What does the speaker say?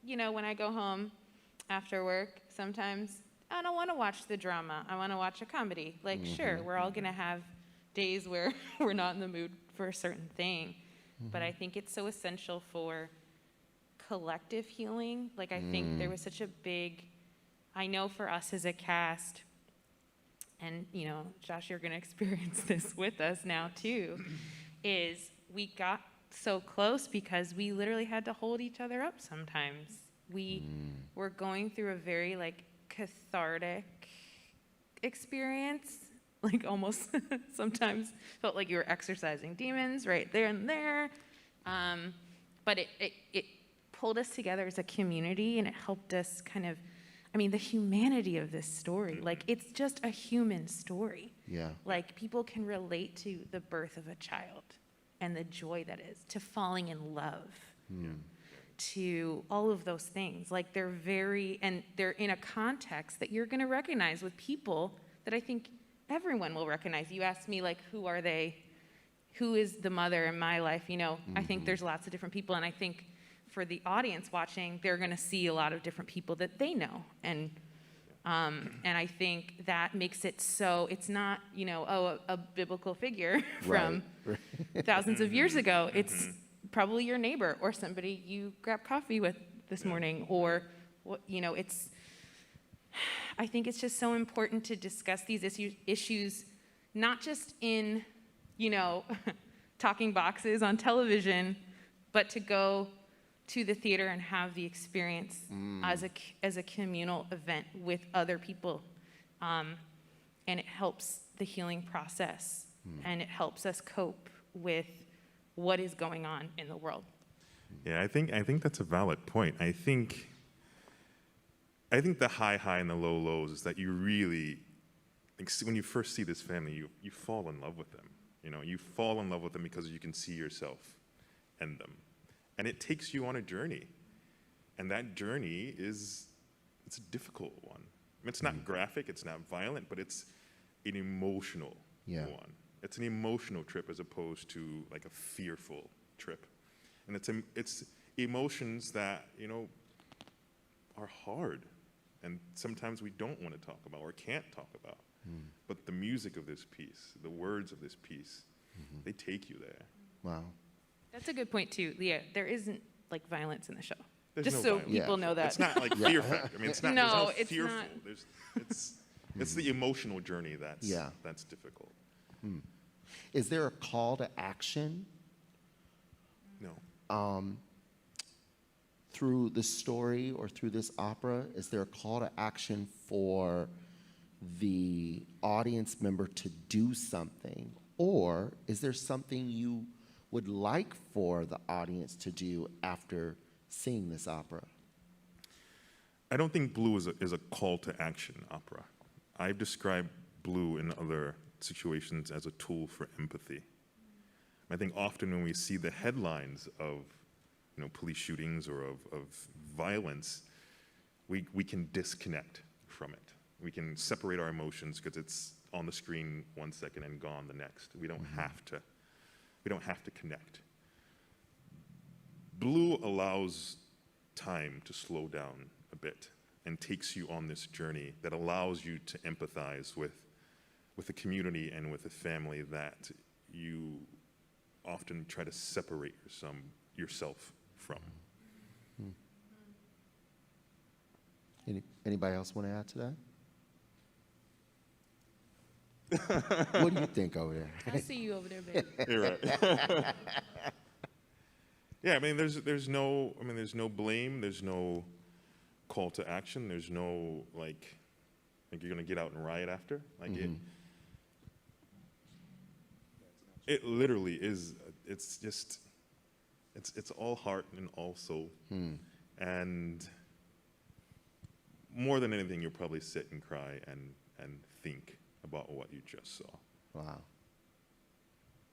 when I go home after work, sometimes I don't want to watch the drama. I want to watch a comedy. Like, sure, we're all going to have days where we're not in the mood for a certain thing. But I think it's so essential for collective healing. Like, I think there was such a big, I know for us as a cast, and, Josh, you're going to experience this with us now too, is we got so close because we literally had to hold each other up sometimes. We were going through a very, cathartic experience, almost sometimes felt like you were exorcising demons right there and there. But it pulled us together as a community, and it helped us kind of, the humanity of this story, it's just a human story. Yeah. People can relate to the birth of a child and the joy that is, to falling in love, to all of those things. They're in a context that you're going to recognize with people that I think everyone will recognize. You asked me, who are they? Who is the mother in my life? I think there's lots of different people, and I think for the audience watching, they're going to see a lot of different people that they know. And I think that makes it so it's not, a biblical figure from thousands of years ago. It's probably your neighbor or somebody you grabbed coffee with this morning, or, I think it's just so important to discuss these issues, not just in, talking boxes on television, but to go to the theater and have the experience as a communal event with other people. And it helps the healing process, and it helps us cope with what is going on in the world. Yeah, I think that's a valid point. I think the high and the lows is that you really, when you first see this family, you fall in love with them. You fall in love with them because you can see yourself in them. And it takes you on a journey. And that journey it's a difficult one. It's not graphic, it's not violent, but it's an emotional one. It's an emotional trip as opposed to a fearful trip. And it's emotions that, are hard. And sometimes we don't want to talk about or can't talk about. But the music of this piece, the words of this piece, they take you there. Wow. That's a good point too, Leah. There isn't violence in the show. There's just no so violence. people know that. It's not Fear Factor. It's not. No, there's it's fearful. not. It's the emotional journey that's difficult. Is there a call to action? No. Through the story or through this opera, is there a call to action for the audience member to do something? Or is there something you would like for the audience to do after seeing this opera? I don't think Blue is a call to action opera. I've described Blue in other situations as a tool for empathy. I think often when we see the headlines of police shootings or of violence, we can disconnect from it. We can separate our emotions because it's on the screen 1 second and gone the next. We don't have to connect. Blue allows time to slow down a bit and takes you on this journey that allows you to empathize with a community and with a family that you often try to separate yourself from. Anybody else want to add to that? What do you think over there? I see you over there, babe. You're right. Yeah, there's no blame, there's no call to action, there's no you're gonna get out and riot after. It literally is. It's all heart and all soul, and more than anything, you'll probably sit and cry and think about what you just saw. Wow.